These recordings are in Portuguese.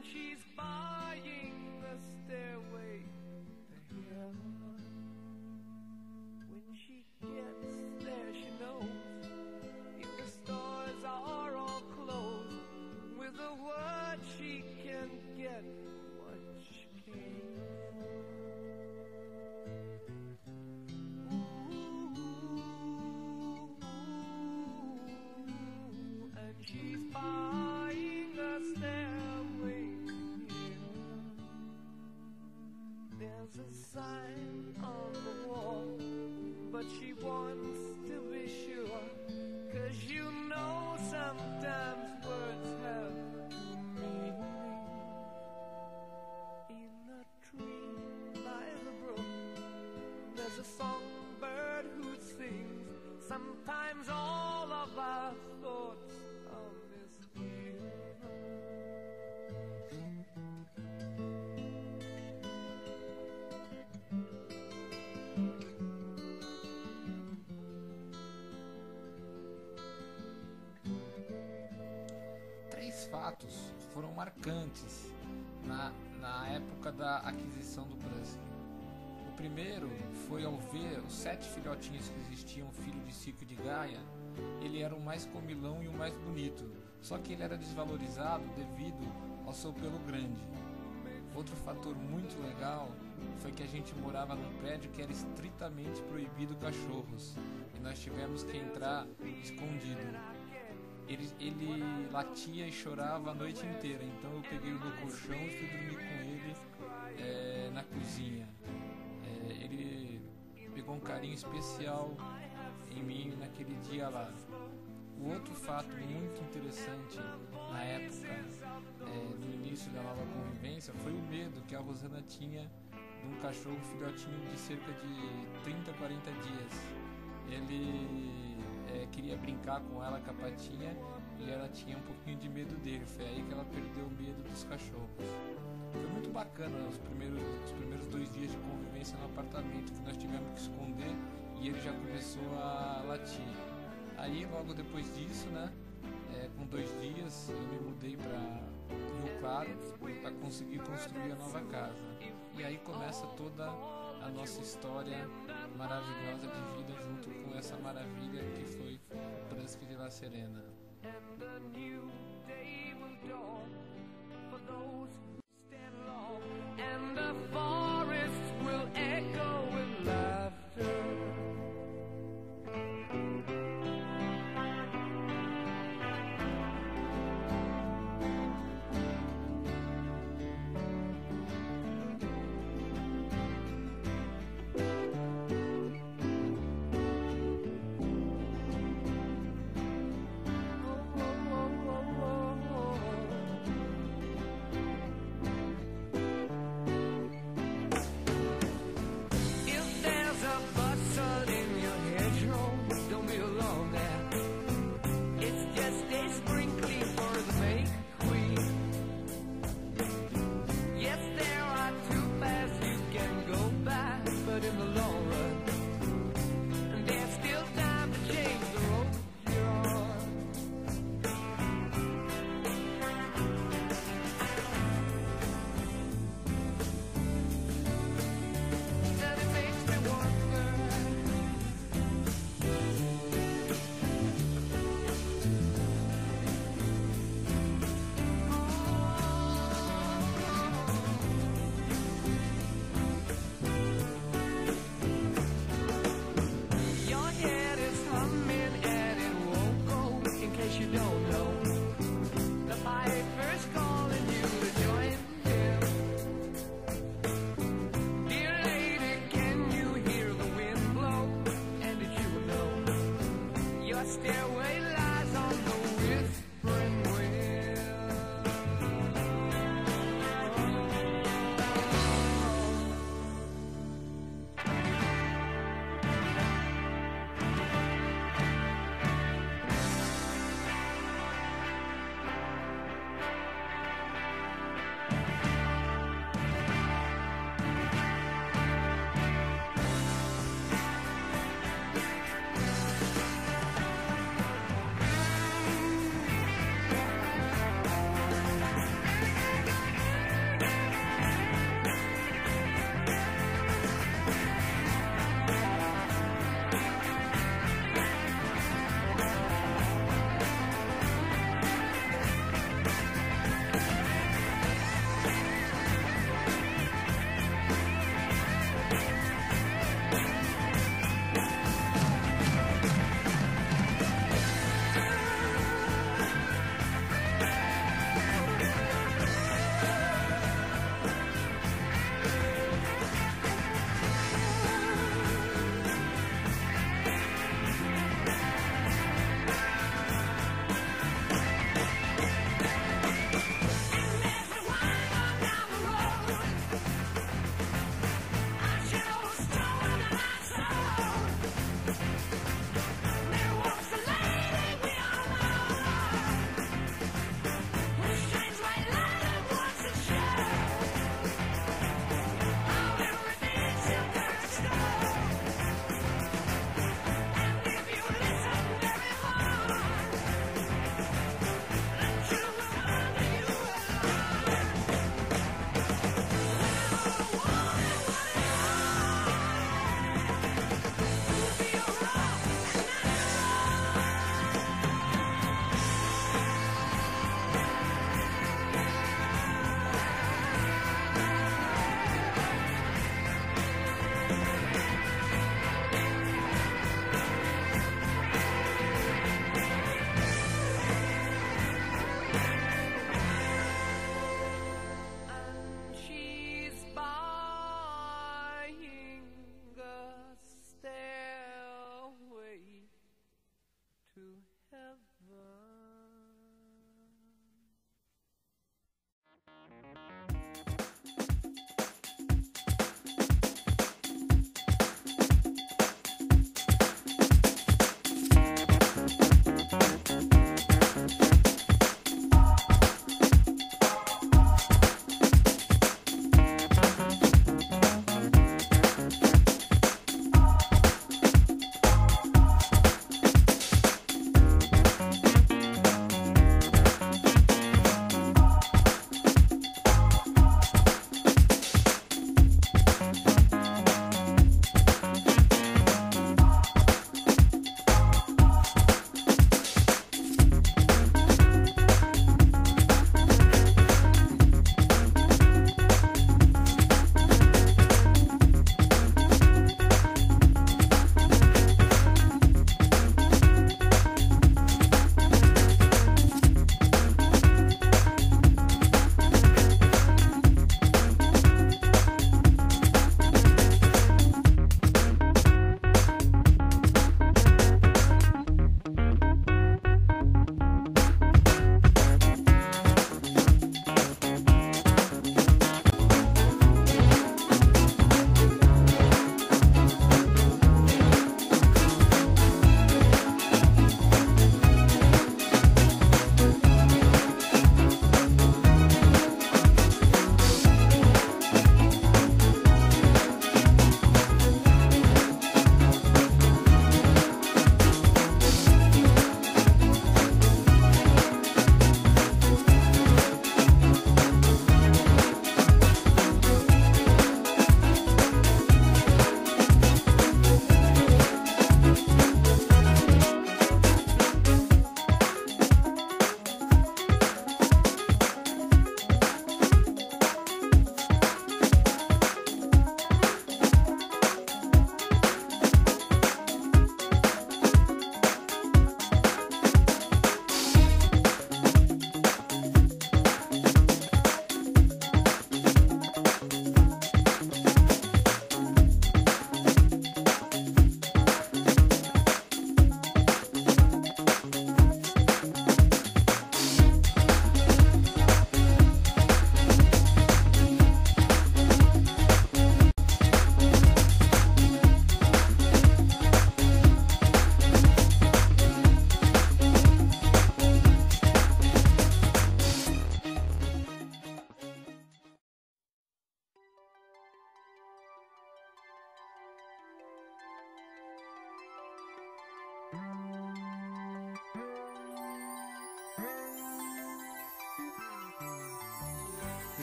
and she's buying the stairway to heaven. When she gets there, she knows if the stores are all closed, with a word she can get what she came for. And she's buying a stairway here. There's a sign on the wall, but she wants to be sure, 'cause you know sometimes words have two meanings. In a tree by the brook, there's a songbird who sings. Sometimes all of our thoughts are misgiven. Três fatos foram marcantes na época da aquisição do Brusque. O primeiro foi ao ver os 7 filhotinhos que existiam, filho de Cico e de Gaia. Ele era o mais comilão e o mais bonito, só que ele era desvalorizado devido ao seu pelo grande. Outro fator muito legal foi que a gente morava num prédio que era estritamente proibido cachorros, e nós tivemos que entrar escondido. Ele latia e chorava a noite inteira, então eu peguei o meu colchão e fui dormir com ele na cozinha. Ele pegou um carinho especial em mim naquele dia lá. O outro fato muito interessante na época, no início da nova convivência, foi o medo que a Rosana tinha de um cachorro filhotinho de cerca de 30, 40 dias. Ele queria brincar com ela, com a patinha, e ela tinha um pouquinho de medo dele. Foi aí que ela perdeu o medo dos cachorros. Foi muito bacana os primeiros 2 dias de convivência no apartamento, que nós tivemos que esconder e ele já começou a latir. Aí logo depois disso, com 2 dias, eu me mudei para Rio Claro para conseguir construir a nova casa. E aí começa toda a nossa história maravilhosa de vida junto com essa maravilha que foi Brusque de La Serena. And a new day will dawn for those who stand long, and the forest will echo with laughter.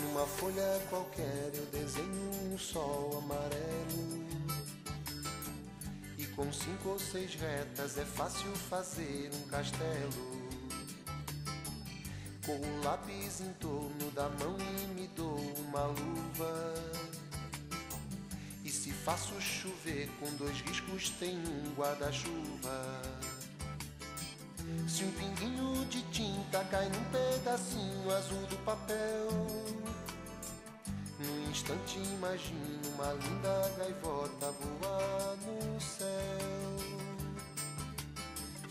Numa folha qualquer eu desenho um sol amarelo, e com 5 ou 6 retas é fácil fazer um castelo. Com o lápis em torno da mão e me dou uma luva, e se faço chover com 2 riscos tem um guarda-chuva. Se um pinguinho de tinta cai num pedacinho azul do papel, num instante imagino uma linda gaivota voar no céu.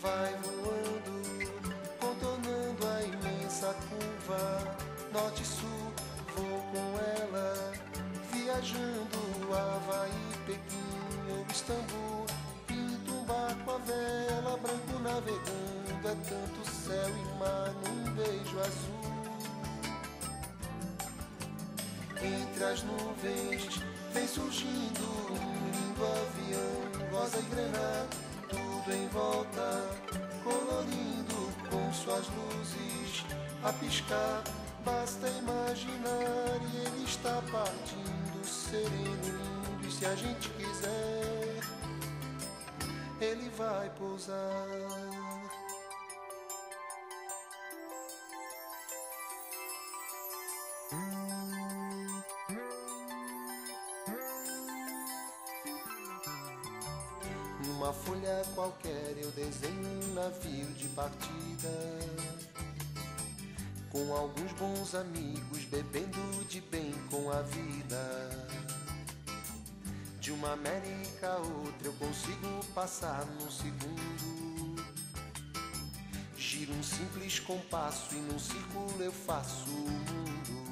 Vai voando, contornando a imensa curva, norte e sul, vou com ela, viajando Havaí, Pequim ou Istambul. Pinto um barco à vela, branco navegando, é tanto céu e mar num beijo azul. Entre as nuvens vem surgindo um lindo avião, rosa e grená, tudo em volta, colorindo com suas luzes a piscar. Basta imaginar e ele está partindo, sereno, lindo, e se a gente quiser, ele vai pousar. Numa folha qualquer eu desenho um navio de partida, com alguns bons amigos bebendo de bem com a vida. De uma América a outra eu consigo passar num segundo. Giro um simples compasso e num círculo eu faço o mundo.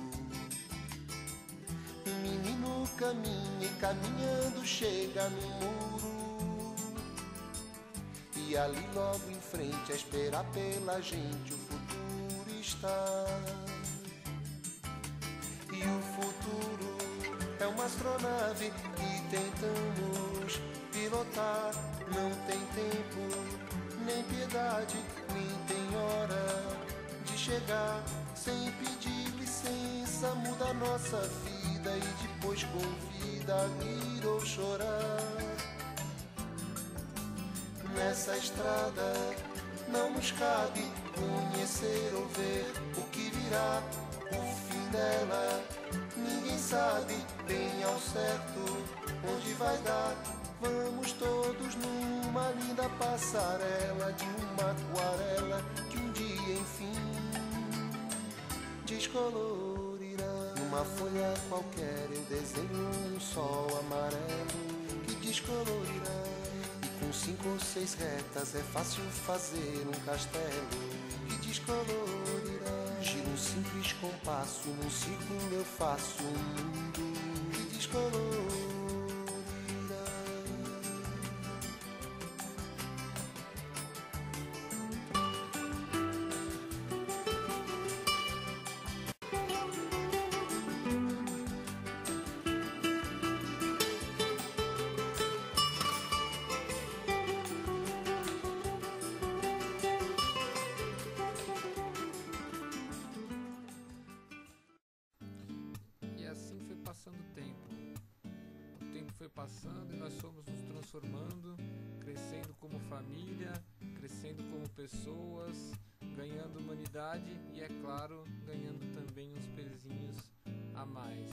Um menino caminha e caminhando chega no muro, e ali logo em frente a esperar pela gente o futuro está. E o futuro é uma astronave que tentamos pilotar. Não tem tempo, nem piedade, nem tem hora de chegar. Sem pedir licença muda a nossa vida e depois convida a rir ou chorar. Nessa estrada não nos cabe conhecer ou ver o que virá, o fim dela. Ninguém sabe bem ao certo onde vai dar. Vamos todos numa linda passarela de uma aquarela que um dia enfim descolorirá. Numa folha qualquer eu desenho um sol amarelo que descolorirá. Com 5 ou 6 retas é fácil fazer um castelo que descolorirá. Giro um simples compasso, num círculo eu faço um mundo que descolorirá. Passando e nós fomos nos transformando, crescendo como família, crescendo como pessoas, ganhando humanidade e, é claro, ganhando também uns pezinhos a mais.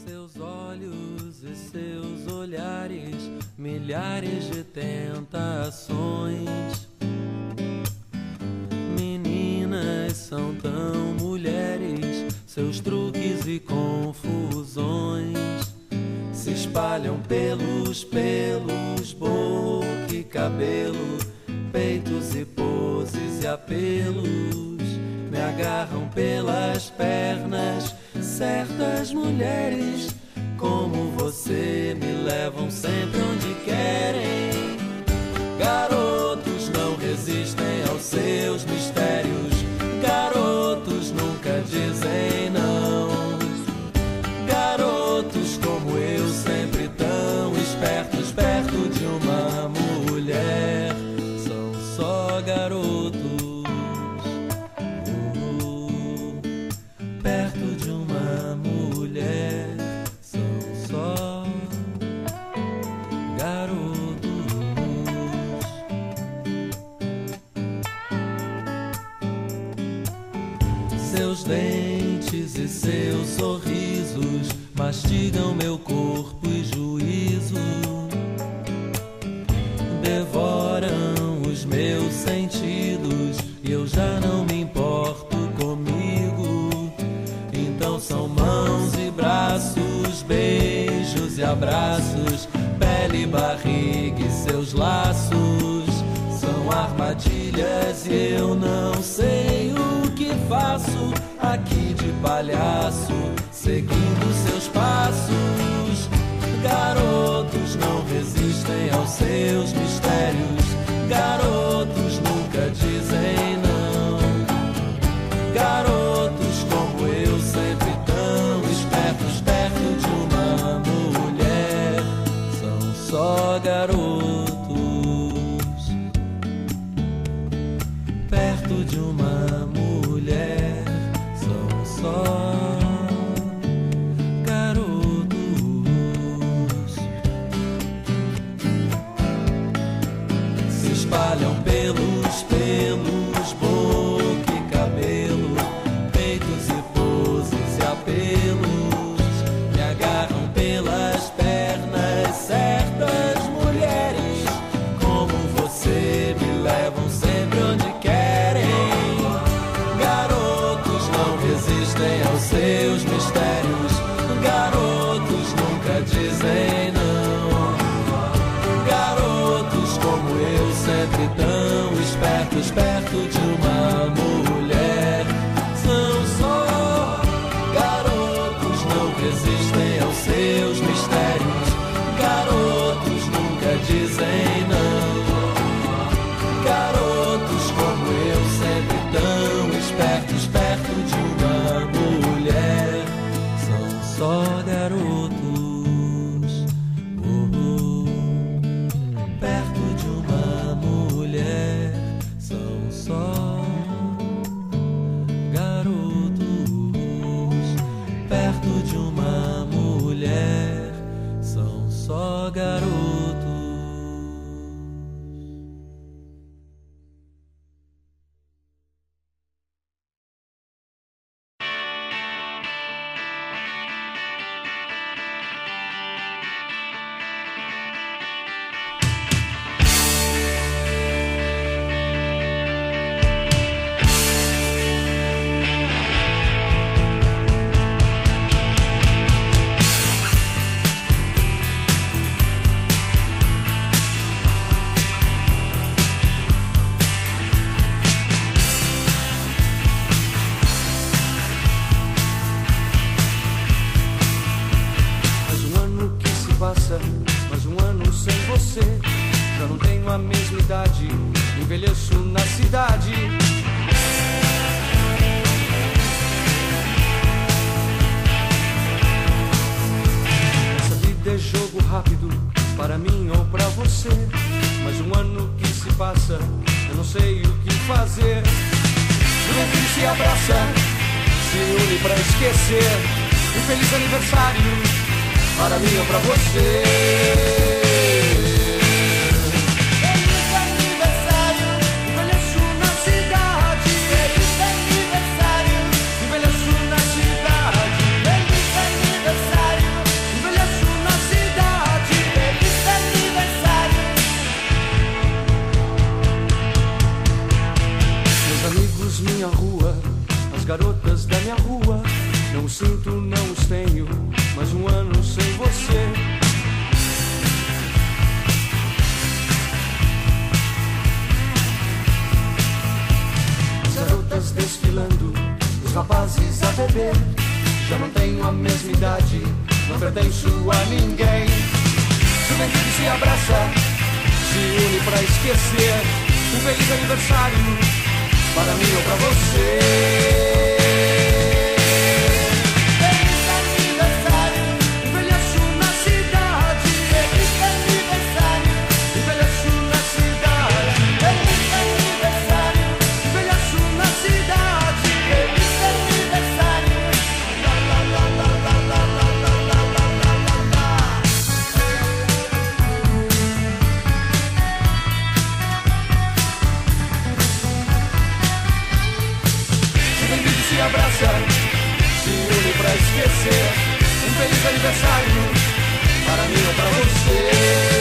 Seus olhos e seus olhares, milhares de tentações. Meninas são tão mulheres, seus truques e confusões se espalham pelos pelos, boca e cabelo, peitos e poses e apelos. Me agarram pelas pernas, certas mulheres como você me levam sempre onde querem. Garotos não resistem aos seus mistérios, garotos nunca dizem não. Garotos como eu, sempre tão espertos, perto de uma mulher, são só garotos. seus dentes e seus sorrisos mastigam meu corpo e juízo, devoram os meus sentidos e eu já não me importo comigo. Então são mãos e braços, beijos e abraços, pele, barriga e seus laços. São armadilhas e eu não sei o que faço aqui de palhaço, seguindo seus passos. Garotos não resistem aos seus mistérios, garotos nunca dizem não. Garotos como eu, sempre tão espertos, perto de uma mulher, são só garotos. Perto de uma mulher, são só garotos. Se espalham pelos pelos, boca e cabelo, peitos e poses e apelos. Me agarram pelas pernas, certas mulheres como você me levam sempre onde querem. Garotos não resistem aos seus mistérios, garotos nunca dizem não. Garotos como eu, sempre tão espertos, perto de uma mulher, são só garotos, não resistem aos seus mistérios, garotos nunca dizem não. Garotos como eu, sempre tão espertos, perto de uma mulher, são só garotos. Perto de uma mulher, são só garotos. Perto de uma mulher, são só garotos. Mas um ano sem você, já não tenho a mesma idade, envelheço na cidade. Essa vida é jogo rápido, para mim ou pra você. Mas um ano que se passa, eu não sei o que fazer. Juventude se abraça, se une pra esquecer. Um feliz aniversário para mim ou pra você. Feliz aniversário, envelheço na cidade. Feliz aniversário, envelheço na cidade. Feliz aniversário, envelheço na cidade. Feliz aniversário. Meus amigos, minha rua, as garotas da minha rua, não os sinto, não os tenho, mas um ano sem você. As garotas desfilando, os rapazes a beber. Já não tenho a mesma idade, não pertenço a ninguém. Juventude se abraça, se une pra esquecer. Um feliz aniversário para mim ou pra você. tarde pra esquecer. Um feliz aniversário para mim ou pra você.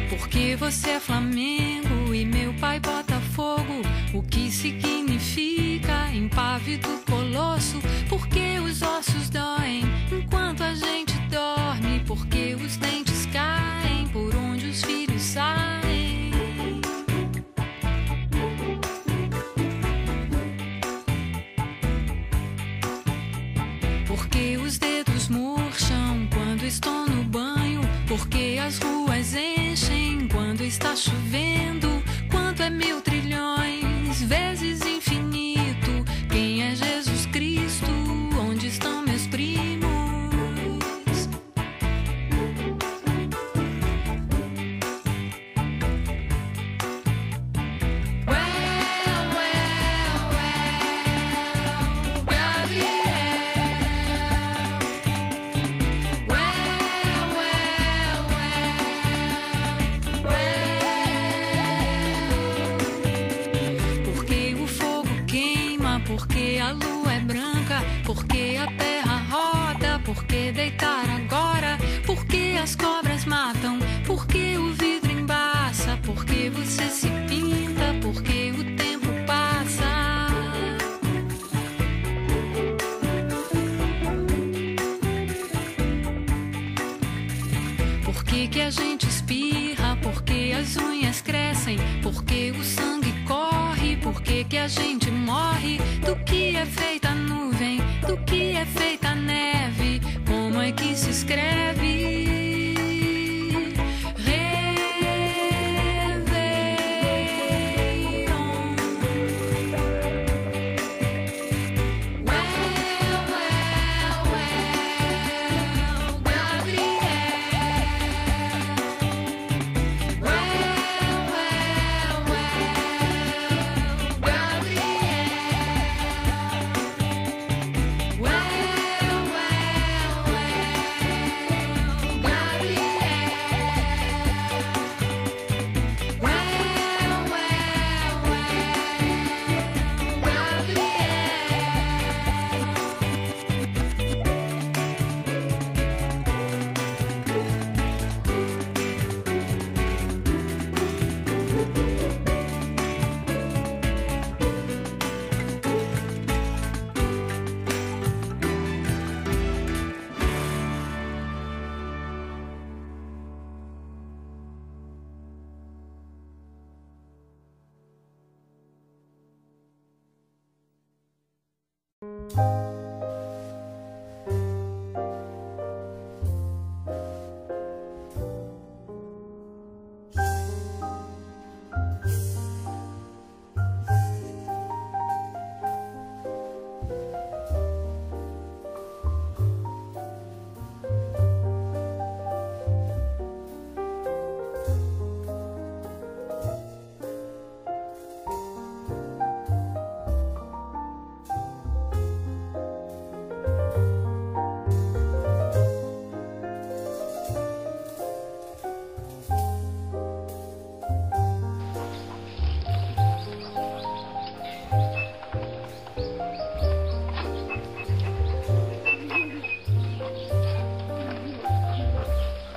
Porque você é Flamengo e meu pai Botafogo. O que significa impávido colosso? Porque os ossos doem enquanto a gente dorme. Porque os dentes caem por onde os filhos saem. Porque os dedos murcham quando estou no banho. Porque as ruas enchem quando está chovendo. Quanto é 1000 trilhões vezes infinito? Quem é Jesus Cristo? Onde estão meus primos? Porque a lua é branca, porque a terra roda, porque deitar agora, porque as cobras matam, porque o vidro embaça, porque você se pinta, porque o tempo passa. Porque que a gente espirra, porque as unhas crescem, porque o sangue corre, porque que a gente morre. Do que é feita a nuvem, do que é feita a neve, como é que se escreve?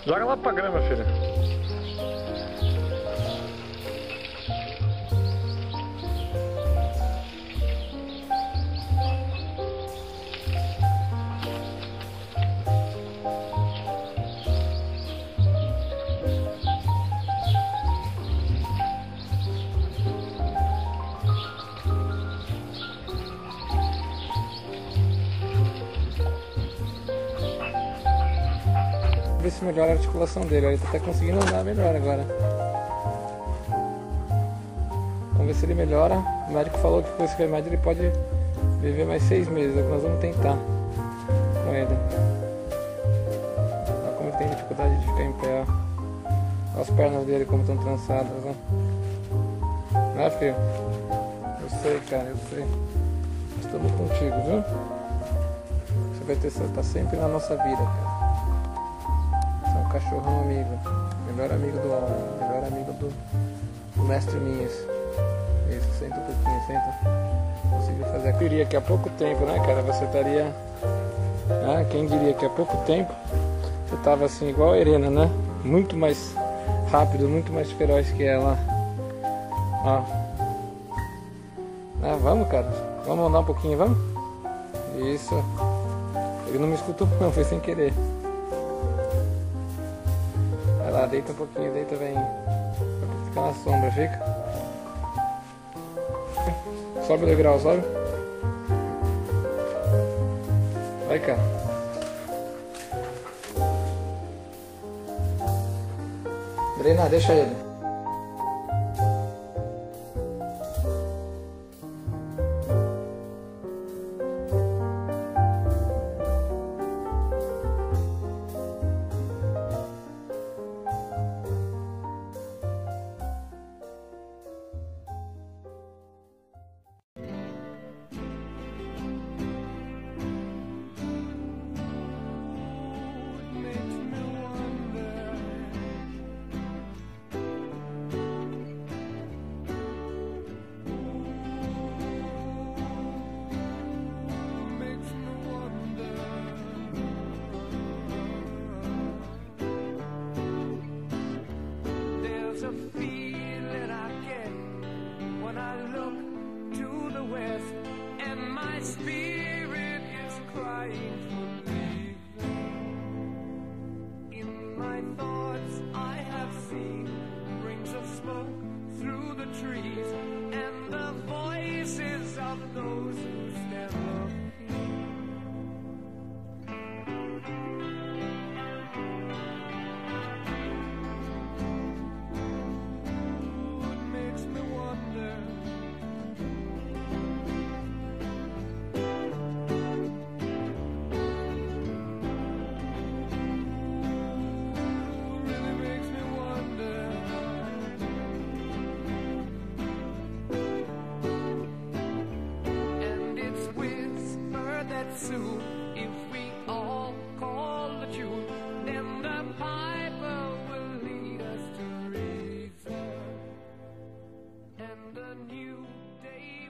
Joga lá pra grama, filha. se melhora a articulação dele. Ele tá até conseguindo andar melhor agora. Vamos ver se ele melhora. O médico falou que com esse remédio ele pode viver mais 6 meses. Nós vamos tentar com ele. Olha como ele tem dificuldade de ficar em pé. Olha as pernas dele como estão trançadas. Ó. Né, filho? Eu sei, cara, eu sei. Estamos contigo, viu? Você vai ter, tá sempre na nossa vida, cara. Você é um cachorrão amigo. Melhor amigo do homem. Melhor amigo do mestre Minhas. Isso, senta um pouquinho, senta. Conseguiu fazer. Eu diria que há pouco tempo, né, cara? Você estaria. Ah, quem diria que há pouco tempo você tava assim, igual a Irena, né? Muito mais rápido, muito mais feroz que ela. Ó. Ah, vamos, cara. Vamos andar um pouquinho, vamos? Isso. Ele não me escutou não, foi sem querer. Vai lá, deita um pouquinho, deita, vem. Fica na sombra, fica. Sobe o degrau, sobe. Vai, cara. Brena, deixa ele. There's a feeling I get when I look to the west, and my spirit is crying for leaving. In my thoughts I have seen rings of smoke through the trees, and the voices of those who stand looking. Soon, if we all call the tune, then the piper will lead us to reason, and a new day